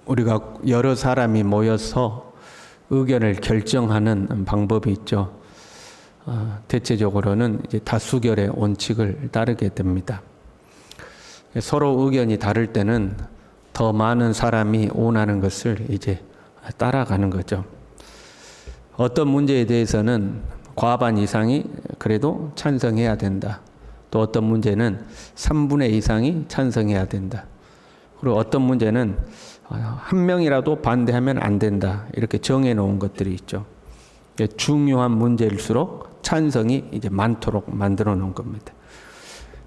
우리가 여러 사람이 모여서 의견을 결정하는 방법이 있죠. 대체적으로는 이제 다수결의 원칙을 따르게 됩니다. 서로 의견이 다를 때는 더 많은 사람이 원하는 것을 이제 따라가는 거죠. 어떤 문제에 대해서는 과반 이상이 그래도 찬성해야 된다. 또 어떤 문제는 3분의 2 이상이 찬성해야 된다. 그리고 어떤 문제는 한 명이라도 반대하면 안 된다. 이렇게 정해 놓은 것들이 있죠. 중요한 문제일수록 찬성이 이제 많도록 만들어 놓은 겁니다.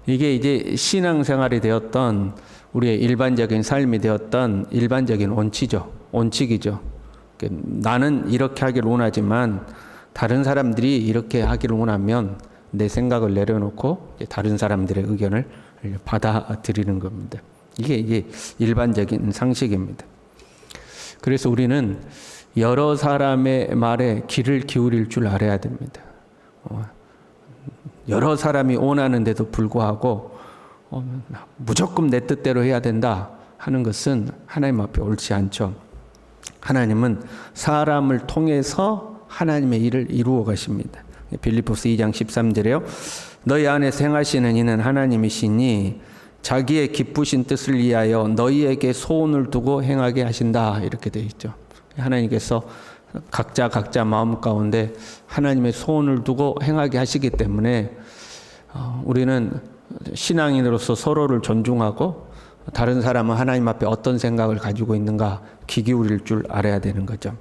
이게 이제 신앙생활이 되었던 우리의 일반적인 삶이 되었던 일반적인 원칙이죠. 나는 이렇게 하기를 원하지만 다른 사람들이 이렇게 하기를 원하면 내 생각을 내려놓고 다른 사람들의 의견을 받아들이는 겁니다. 이게 이제 일반적인 상식입니다. 그래서 우리는 여러 사람의 말에 귀를 기울일 줄 알아야 됩니다. 여러 사람이 원하는데도 불구하고 무조건 내 뜻대로 해야 된다 하는 것은 하나님 앞에 옳지 않죠. 하나님은 사람을 통해서 하나님의 일을 이루어 가십니다. 빌립보서 2장 13절에요. 너희 안에서 행하시는 이는 하나님이시니 자기의 기쁘신 뜻을 위하여 너희에게 소원을 두고 행하게 하신다. 이렇게 되어 있죠. 하나님께서 각자 마음 가운데 하나님의 소원을 두고 행하게 하시기 때문에 우리는 신앙인으로서 서로를 존중하고 다른 사람은 하나님 앞에 어떤 생각을 가지고 있는가 귀 기울일 줄 알아야 되는 거죠.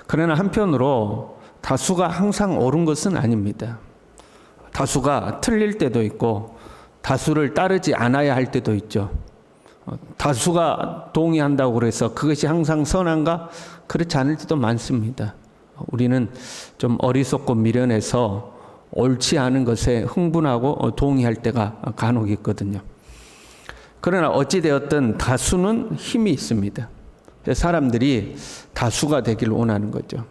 그러나 한편으로 다수가 항상 옳은 것은 아닙니다. 다수가 틀릴 때도 있고 다수를 따르지 않아야 할 때도 있죠. 다수가 동의한다고 그래서 그것이 항상 선한가? 그렇지 않을 때도 많습니다. 우리는 좀 어리석고 미련해서 옳지 않은 것에 흥분하고 동의할 때가 간혹 있거든요. 그러나 어찌되었든 다수는 힘이 있습니다. 사람들이 다수가 되기를 원하는 거죠.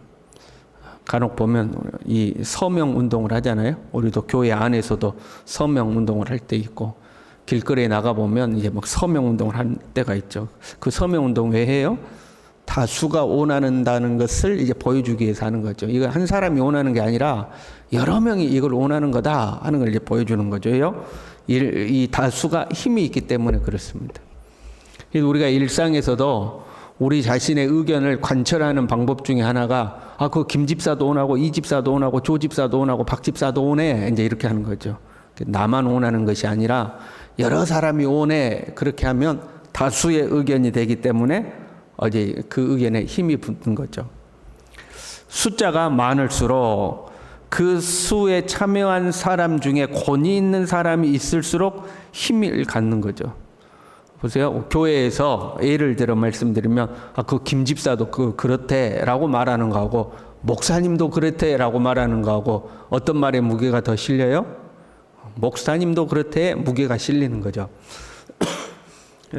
간혹 보면 이 서명 운동을 하잖아요. 우리도 교회 안에서도 서명 운동을 할 때 있고 길거리에 나가 보면 이제 막 서명 운동을 할 때가 있죠. 그 서명 운동 왜 해요? 다수가 원한다는 것을 이제 보여주기 위해서 하는 거죠. 이거 한 사람이 원하는 게 아니라 여러 명이 이걸 원하는 거다 하는 걸 이제 보여주는 거죠. 이 다수가 힘이 있기 때문에 그렇습니다. 우리가 일상에서도 우리 자신의 의견을 관철하는 방법 중에 하나가 그 김 집사도 원하고 이 집사도 원하고 조 집사도 원하고 박 집사도 원해 이제 이렇게 하는 거죠. 나만 원하는 것이 아니라 여러 사람이 원해. 그렇게 하면 다수의 의견이 되기 때문에 이제 그 의견에 힘이 붙는 거죠. 숫자가 많을수록 그 수에 참여한 사람 중에 권위 있는 사람이 있을수록 힘을 갖는 거죠. 보세요. 교회에서 예를 들어 말씀드리면 그 김 집사도 그렇대라고 말하는 거하고 목사님도 그렇대라고 말하는 거하고 어떤 말에 무게가 더 실려요? 목사님도 그렇대 무게가 실리는 거죠.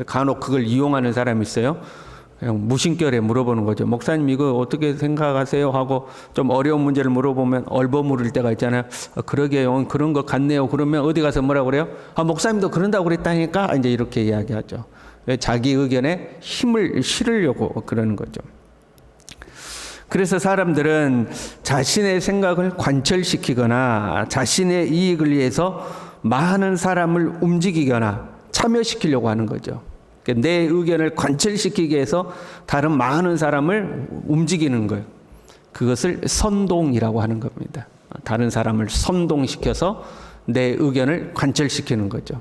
간혹 그걸 이용하는 사람이 있어요. 그냥 무심결에 물어보는 거죠. 목사님 이거 어떻게 생각하세요? 하고 좀 어려운 문제를 물어보면 얼버무릴 때가 있잖아요. 그러게요. 그런 것 같네요. 그러면 어디 가서 뭐라고 그래요? 목사님도 그런다고 그랬다니까? 이제 이렇게 이야기하죠. 자기 의견에 힘을 실으려고 그러는 거죠. 그래서 사람들은 자신의 생각을 관철시키거나 자신의 이익을 위해서 많은 사람을 움직이거나 참여시키려고 하는 거죠. 내 의견을 관철시키기 위해서 다른 많은 사람을 움직이는 거예요. 그것을 선동이라고 하는 겁니다. 다른 사람을 선동시켜서 내 의견을 관철시키는 거죠.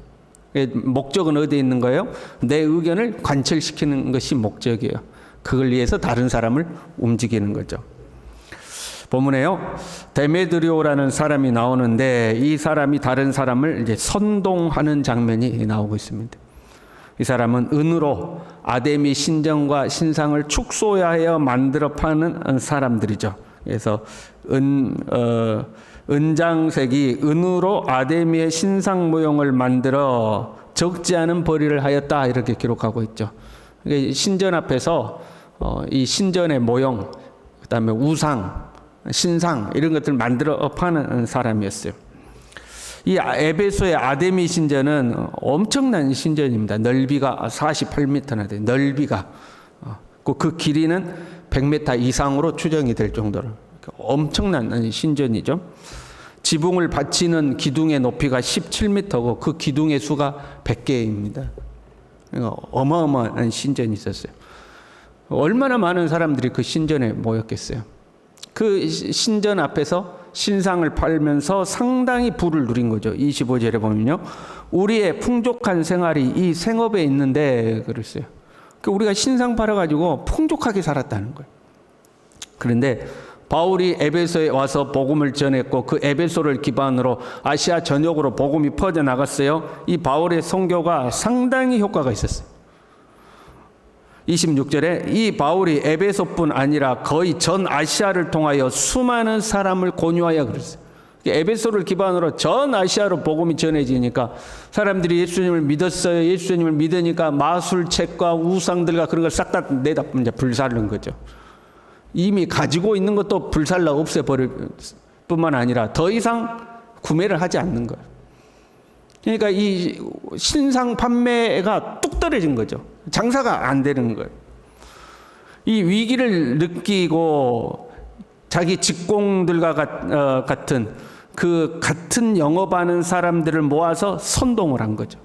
목적은 어디에 있는 거예요? 내 의견을 관철시키는 것이 목적이에요. 그걸 위해서 다른 사람을 움직이는 거죠. 본문에요. 데메드리오라는 사람이 나오는데 이 사람이 다른 사람을 이제 선동하는 장면이 나오고 있습니다. 이 사람은 은으로 아데미 신전과 신상을 축소하여 만들어 파는 사람들이죠. 그래서 은장색이 은으로 아데미의 신상 모형을 만들어 적지 않은 벌이를 하였다 이렇게 기록하고 있죠. 신전 앞에서 이 신전의 모형, 그다음에 우상, 신상 이런 것들을 만들어 파는 사람이었어요. 이 에베소의 아데미 신전은 엄청난 신전입니다. 넓이가 48m나 돼요. 넓이가 그 길이는 100m 이상으로 추정이 될 정도로 엄청난 신전이죠. 지붕을 받치는 기둥의 높이가 17m고 그 기둥의 수가 100개입니다. 어마어마한 신전이 있었어요. 얼마나 많은 사람들이 그 신전에 모였겠어요. 그 신전 앞에서 신상을 팔면서 상당히 부를 누린 거죠. 25절에 보면요. 우리의 풍족한 생활이 이 생업에 있는데 그랬어요. 우리가 신상 팔아가지고 풍족하게 살았다는 거예요. 그런데 바울이 에베소에 와서 복음을 전했고 그 에베소를 기반으로 아시아 전역으로 복음이 퍼져나갔어요. 이 바울의 선교가 상당히 효과가 있었어요. 26절에 이 바울이 에베소뿐 아니라 거의 전 아시아를 통하여 수많은 사람을 권유하여 그랬어요. 에베소를 기반으로 전 아시아로 복음이 전해지니까 사람들이 예수님을 믿었어요. 예수님을 믿으니까 마술책과 우상들과 그런 걸 싹 다 내다 이제 불살른 거죠. 이미 가지고 있는 것도 불살라 없애버릴 뿐만 아니라 더 이상 구매를 하지 않는 거예요. 그러니까 이 신상 판매가 뚝 떨어진 거죠. 장사가 안 되는 거예요. 이 위기를 느끼고 자기 직공들과 같은 그 같은 영업하는 사람들을 모아서 선동을 한 거죠.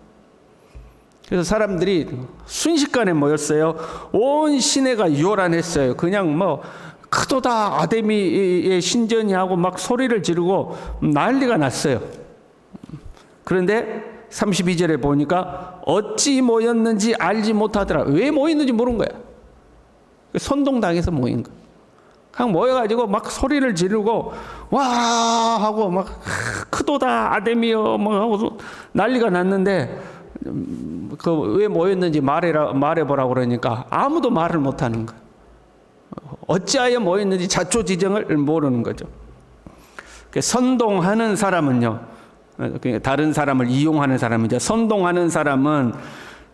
그래서 사람들이 순식간에 모였어요. 온 시내가 요란했어요. 그냥 뭐 크도다 아데미의 신전이 하고 막 소리를 지르고 난리가 났어요. 그런데 32절에 보니까 어찌 모였는지 알지 못하더라. 왜 모였는지 모르는 거야. 선동당해서 모인 거야. 그냥 모여가지고 막 소리를 지르고 와 하고 막 크도다 아데미여 뭐 하고 난리가 났는데 그 왜 모였는지 말해보라고 그러니까 아무도 말을 못하는 거야. 어찌하여 모였는지 자초지정을 모르는 거죠. 선동하는 사람은요, 다른 사람을 이용하는 사람이죠. 선동하는 사람은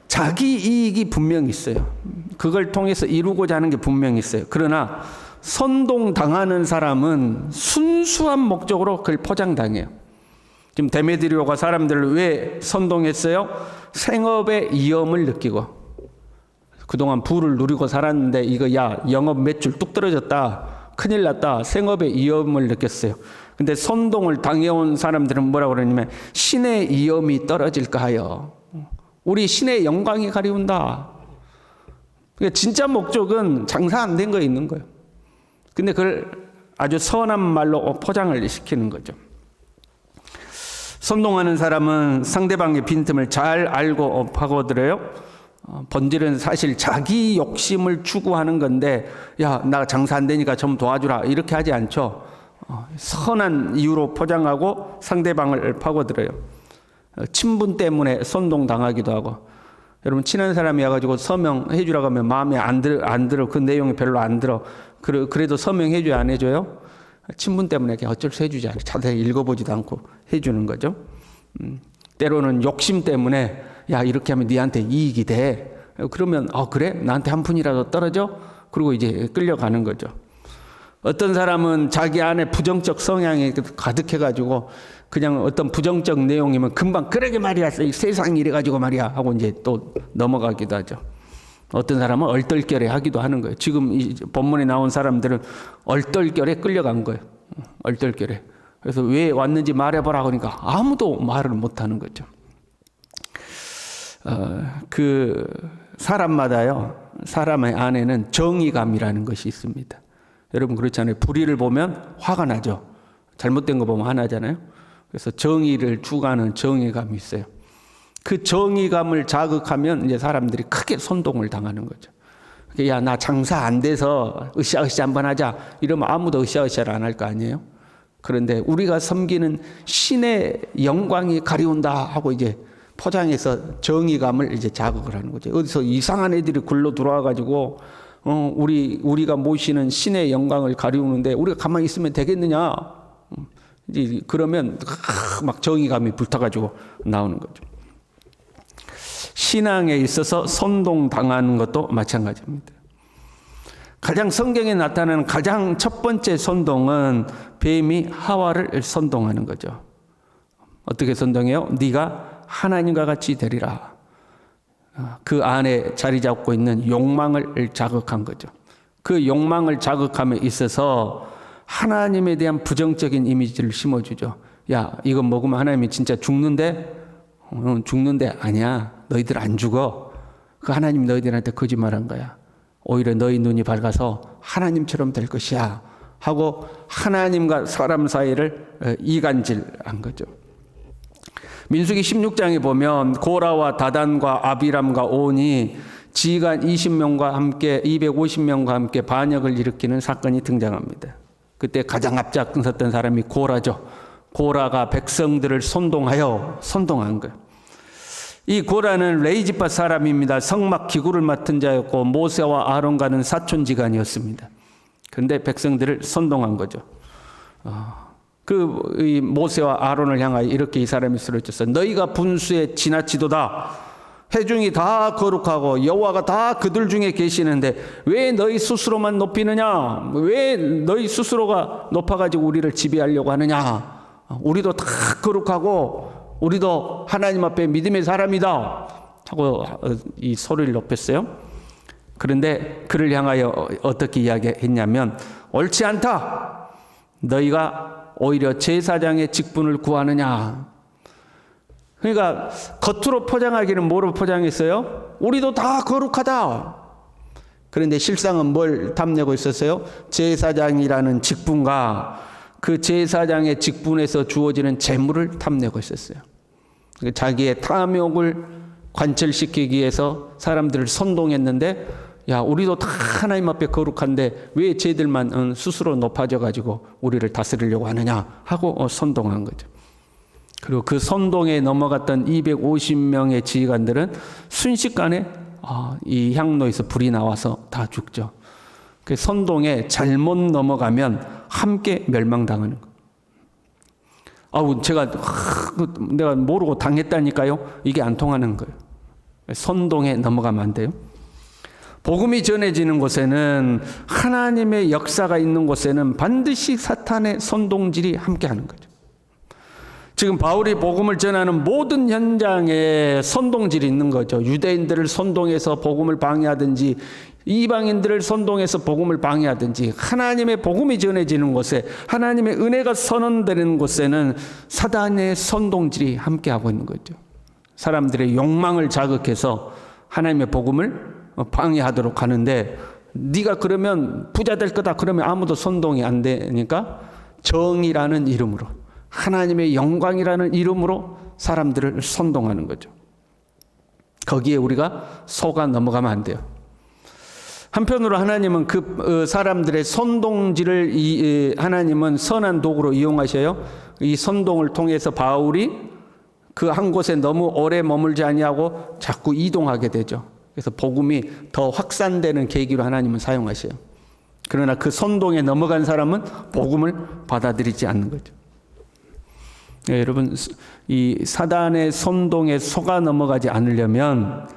자기 이익이 분명히 있어요. 그걸 통해서 이루고자 하는 게 분명히 있어요. 그러나 선동당하는 사람은 순수한 목적으로 그걸 포장당해요. 지금 데메드리오가 사람들을 왜 선동했어요? 생업의 위험을 느끼고 그동안 부를 누리고 살았는데 이거 야 영업 매출 뚝 떨어졌다. 큰일 났다. 생업의 위험을 느꼈어요. 근데 선동을 당해온 사람들은 뭐라고 그러냐면 신의 위험이 떨어질까 하여 우리 신의 영광이 가리운다. 그러니까 진짜 목적은 장사 안 된 거에 있는 거예요. 근데 그걸 아주 선한 말로 포장을 시키는 거죠. 선동하는 사람은 상대방의 빈틈을 잘 알고 파고들어요. 본질은 사실 자기 욕심을 추구하는 건데 야, 나 장사 안 되니까 좀 도와주라 이렇게 하지 않죠. 선한 이유로 포장하고 상대방을 파고들어요. 친분 때문에 선동당하기도 하고 여러분 친한 사람이 와가지고 서명해 주라고 하면 마음에 안 들어 그 내용이 별로 안 들어 그래도 서명해 줘야 안 해줘요? 친분 때문에 그냥 어쩔 수 해주지 않아요. 자세히 읽어보지도 않고 해주는 거죠. 때로는 욕심 때문에 야 이렇게 하면 니한테 이익이 돼. 그러면 그래? 나한테 한 푼이라도 떨어져? 그리고 이제 끌려가는 거죠. 어떤 사람은 자기 안에 부정적 성향이 가득해가지고 그냥 어떤 부정적 내용이면 금방 그러게 말이야 세상이 이래가지고 말이야 하고 이제 또 넘어가기도 하죠. 어떤 사람은 얼떨결에 하기도 하는 거예요. 지금 이 본문에 나온 사람들은 얼떨결에 끌려간 거예요. 얼떨결에. 그래서 왜 왔는지 말해보라 그러니까 아무도 말을 못하는 거죠. 그 사람마다요. 사람의 안에는 정의감이라는 것이 있습니다. 여러분 그렇잖아요. 불의를 보면 화가 나죠. 잘못된 거 보면 화나잖아요. 그래서 정의를 추구하는 정의감이 있어요. 그 정의감을 자극하면 이제 사람들이 크게 선동을 당하는 거죠. 야, 나 장사 안 돼서 으쌰으쌰 한번 하자. 이러면 아무도 으쌰으쌰를 안 할 거 아니에요. 그런데 우리가 섬기는 신의 영광이 가리운다 하고 이제 포장해서 정의감을 이제 자극을 하는 거죠. 어디서 이상한 애들이 굴러 들어와가지고 우리가 모시는 신의 영광을 가리우는데 우리가 가만히 있으면 되겠느냐? 이제 그러면 막 정의감이 불타가지고 나오는 거죠. 신앙에 있어서 선동당하는 것도 마찬가지입니다. 가장 성경에 나타나는 가장 첫 번째 선동은 뱀이 하와를 선동하는 거죠. 어떻게 선동해요? 네가 하나님과 같이 되리라. 그 안에 자리 잡고 있는 욕망을 자극한 거죠. 그 욕망을 자극함에 있어서 하나님에 대한 부정적인 이미지를 심어주죠. 야, 이거 먹으면 하나님이 진짜 죽는데? 죽는데 아니야. 너희들 안 죽어. 그 하나님이 너희들한테 거짓말한 거야. 오히려 너희 눈이 밝아서 하나님처럼 될 것이야 하고 하나님과 사람 사이를 이간질한 거죠. 민수기 16장에 보면 고라와 다단과 아비람과 온이 지휘관 20명과 함께 250명과 함께 반역을 일으키는 사건이 등장합니다. 그때 가장 앞장섰던 사람이 고라죠. 고라가 백성들을 선동한 거예요. 이 고라는 레이지파 사람입니다. 성막 기구를 맡은 자였고 모세와 아론과는 사촌지간이었습니다. 그런데 백성들을 선동한 거죠. 이 모세와 아론을 향하여 이렇게 이 사람이 쓰러졌어. 너희가 분수에 지나치도다. 회중이 다 거룩하고 여호와가 다 그들 중에 계시는데 왜 너희 스스로만 높이느냐? 왜 너희 스스로가 높아가지고 우리를 지배하려고 하느냐? 우리도 다 거룩하고 우리도 하나님 앞에 믿음의 사람이다 하고 이 소리를 높였어요. 그런데 그를 향하여 어떻게 이야기했냐면 옳지 않다. 너희가 오히려 제사장의 직분을 구하느냐. 그러니까 겉으로 포장하기는 뭐로 포장했어요? 우리도 다 거룩하다. 그런데 실상은 뭘 탐내고 있었어요? 제사장이라는 직분과 그 제사장의 직분에서 주어지는 재물을 탐내고 있었어요. 자기의 탐욕을 관철시키기 위해서 사람들을 선동했는데 야, 우리도 다 하나님 앞에 거룩한데 왜 쟤들만 스스로 높아져 가지고 우리를 다스리려고 하느냐 하고 선동한 거죠. 그리고 그 선동에 넘어갔던 250명의 지휘관들은 순식간에 이 향로에서 불이 나와서 다 죽죠. 그 선동에 잘못 넘어가면 함께 멸망당하는 거예요. 내가 모르고 당했다니까요. 이게 안 통하는 거예요. 선동에 넘어가면 안 돼요. 복음이 전해지는 곳에는 하나님의 역사가 있는 곳에는 반드시 사탄의 선동질이 함께하는 거죠. 지금 바울이 복음을 전하는 모든 현장에 선동질이 있는 거죠. 유대인들을 선동해서 복음을 방해하든지 이방인들을 선동해서 복음을 방해하든지 하나님의 복음이 전해지는 곳에 하나님의 은혜가 선언되는 곳에는 사단의 선동질이 함께하고 있는 거죠. 사람들의 욕망을 자극해서 하나님의 복음을 방해하도록 하는데 네가 그러면 부자 될 거다 그러면 아무도 선동이 안 되니까 정의라는 이름으로 하나님의 영광이라는 이름으로 사람들을 선동하는 거죠. 거기에 우리가 속아 넘어가면 안 돼요. 한편으로 하나님은 그 사람들의 선동질을 하나님은 선한 도구로 이용하셔요. 이 선동을 통해서 바울이 그 한 곳에 너무 오래 머물지 아니하고 자꾸 이동하게 되죠. 그래서 복음이 더 확산되는 계기로 하나님은 사용하셔요. 그러나 그 선동에 넘어간 사람은 복음을 받아들이지 않는 거죠. 네, 여러분, 이 사단의 선동에 속아 넘어가지 않으려면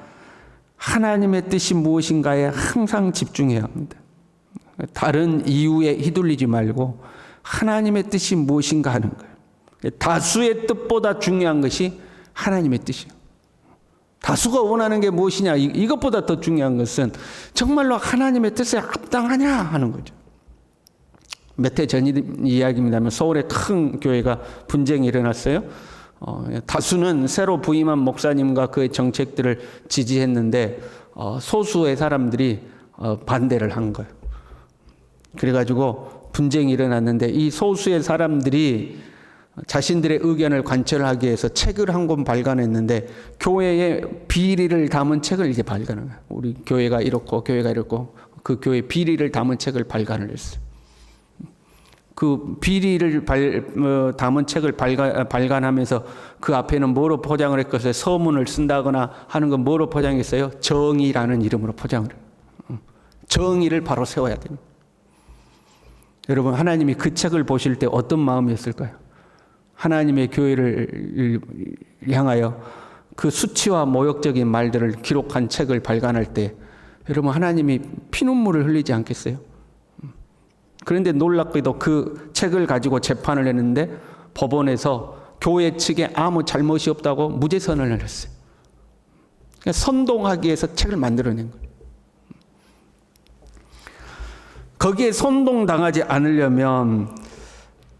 하나님의 뜻이 무엇인가에 항상 집중해야 합니다. 다른 이유에 휘둘리지 말고 하나님의 뜻이 무엇인가 하는 거예요. 다수의 뜻보다 중요한 것이 하나님의 뜻이에요. 다수가 원하는 게 무엇이냐, 이것보다 더 중요한 것은 정말로 하나님의 뜻에 합당하냐 하는 거죠. 몇 해 전 이야기입니다만 서울에 큰 교회가 분쟁이 일어났어요. 다수는 새로 부임한 목사님과 그의 정책들을 지지했는데 소수의 사람들이 반대를 한 거예요. 그래가지고 분쟁이 일어났는데 이 소수의 사람들이 자신들의 의견을 관철하기 위해서 책을 한 권 발간했는데 교회의 비리를 담은 책을 이제 발간한 거예요. 우리 교회가 이렇고 교회가 이렇고 그 교회 비리를 담은 책을 발간을 했어요. 그 비리를 담은 책을 발간하면서 그 앞에는 뭐로 포장을 했겠어요? 서문을 쓴다거나 하는 건 뭐로 포장했어요? 정의라는 이름으로 포장을 해요. 정의를 바로 세워야 됩니다. 여러분, 하나님이 그 책을 보실 때 어떤 마음이었을까요? 하나님의 교회를 향하여 그 수치와 모욕적인 말들을 기록한 책을 발간할 때 여러분, 하나님이 피눈물을 흘리지 않겠어요? 그런데 놀랍게도 그 책을 가지고 재판을 했는데 법원에서 교회 측에 아무 잘못이 없다고 무죄 선언을 했어요. 선동하기 위해서 책을 만들어낸 거예요. 거기에 선동당하지 않으려면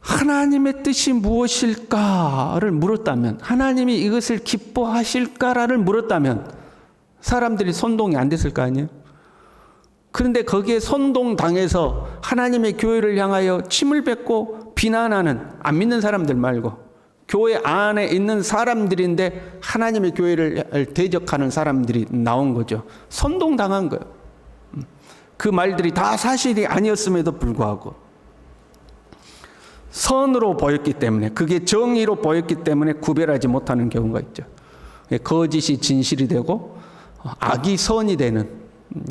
하나님의 뜻이 무엇일까를 물었다면, 하나님이 이것을 기뻐하실까를 물었다면 사람들이 선동이 안 됐을 거 아니에요? 그런데 거기에 선동당해서 하나님의 교회를 향하여 침을 뱉고 비난하는, 안 믿는 사람들 말고 교회 안에 있는 사람들인데 하나님의 교회를 대적하는 사람들이 나온 거죠. 선동당한 거예요. 그 말들이 다 사실이 아니었음에도 불구하고 선으로 보였기 때문에, 그게 정의로 보였기 때문에 구별하지 못하는 경우가 있죠. 거짓이 진실이 되고 악이 선이 되는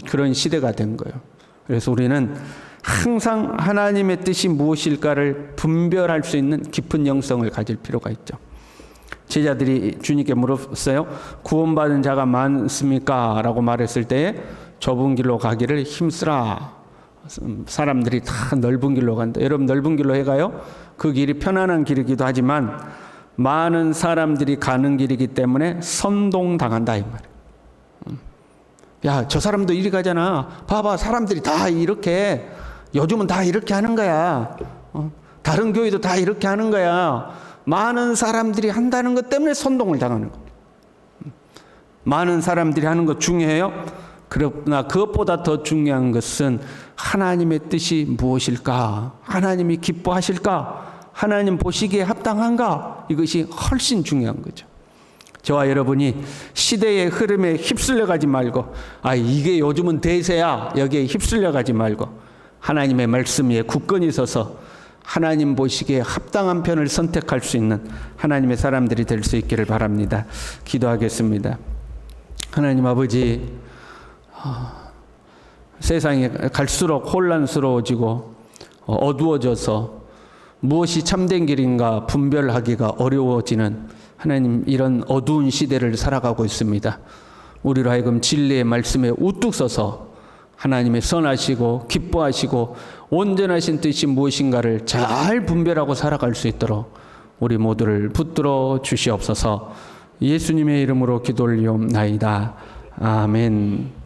그런 시대가 된 거예요. 그래서 우리는 항상 하나님의 뜻이 무엇일까를 분별할 수 있는 깊은 영성을 가질 필요가 있죠. 제자들이 주님께 물었어요. 구원받은 자가 많습니까? 라고 말했을 때에 좁은 길로 가기를 힘쓰라. 사람들이 다 넓은 길로 간다. 여러분, 넓은 길로 해가요? 그 길이 편안한 길이기도 하지만 많은 사람들이 가는 길이기 때문에 선동당한다 이 말이에요. 야, 저 사람도 이리 가잖아. 봐봐, 사람들이 다 이렇게, 요즘은 다 이렇게 하는 거야. 다른 교회도 다 이렇게 하는 거야. 많은 사람들이 한다는 것 때문에 선동을 당하는 거예요. 많은 사람들이 하는 것 중요해요. 그러나 그것보다 더 중요한 것은 하나님의 뜻이 무엇일까? 하나님이 기뻐하실까? 하나님 보시기에 합당한가? 이것이 훨씬 중요한 거죠. 저와 여러분이 시대의 흐름에 휩쓸려 가지 말고, 이게 요즘은 대세야, 여기에 휩쓸려 가지 말고 하나님의 말씀 위에 굳건히 서서 하나님 보시기에 합당한 편을 선택할 수 있는 하나님의 사람들이 될 수 있기를 바랍니다. 기도하겠습니다. 하나님 아버지, 세상이 갈수록 혼란스러워지고 어두워져서 무엇이 참된 길인가 분별하기가 어려워지는 하나님, 이런 어두운 시대를 살아가고 있습니다. 우리로 하여금 진리의 말씀에 우뚝 서서 하나님의 선하시고 기뻐하시고 온전하신 뜻이 무엇인가를 잘 분별하고 살아갈 수 있도록 우리 모두를 붙들어 주시옵소서. 예수님의 이름으로 기도 올리옵나이다. 아멘.